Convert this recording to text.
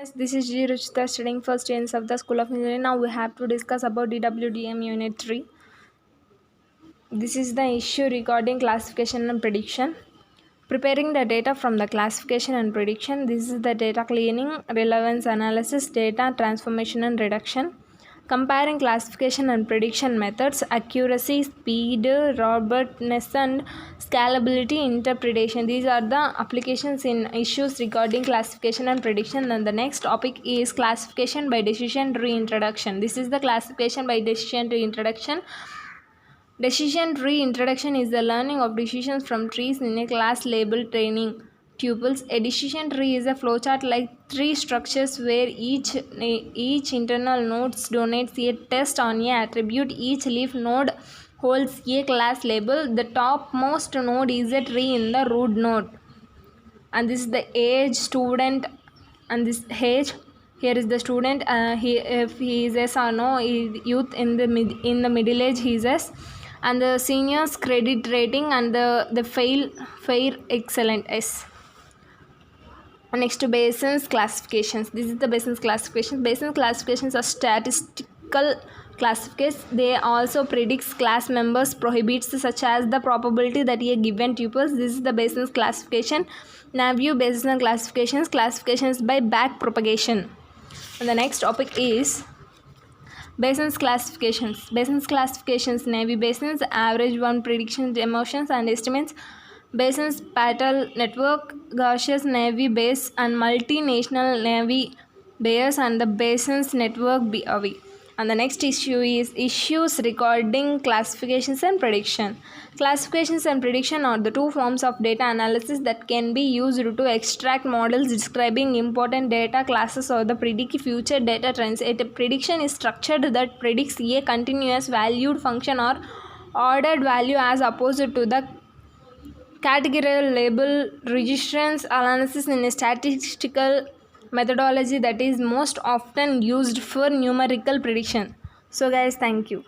Yes, this is G. Ruchita studying first year of the School of Engineering. Now we have to discuss about DWDM Unit 3. This is the issue regarding classification and prediction. Preparing the data from the classification and prediction. This is the data cleaning, relevance analysis, data transformation and reduction. Comparing classification and prediction methods, accuracy, speed, robustness and scalability, interpretation. These are the applications in issues regarding classification and prediction. And the next topic is classification by decision reintroduction. This is the classification by decision reintroduction. Decision tree introduction is the learning of decisions from trees in a class labeled training tuples. A decision tree is a flowchart like tree structures where each internal node donates a test on a attribute. Each leaf node holds a class label. The topmost node is a tree in the root node. And this is the age student, and this age here is the student. If he is S or no, youth in the middle age he is S, and the seniors credit rating, and the fair excellent S. Next to Bayesian's classifications. This is the Bayesian's classifications. Bayesian's classifications are statistical classifications. They also predicts class members prohibits such as the probability that a given tuples. This is the Bayesian's classification. Now view Bayesian classifications by back propagation. And the next topic is Bayesian's classifications. Bayesian's classifications. Navy Bayesian's average one prediction emotions and estimates. Bayesian's Patel network, Gaussian Navy Bayes and multinational Navy Bayes, and the Bayesian's network BAV. And the next issue is issues regarding classifications and prediction. Classifications and prediction are the two forms of data analysis that can be used to extract models describing important data classes or the predict future data trends. A prediction is structured that predicts a continuous valued function or ordered value as opposed to the categorical label registrants analysis in a statistical methodology that is most often used for numerical prediction. So guys, thank you.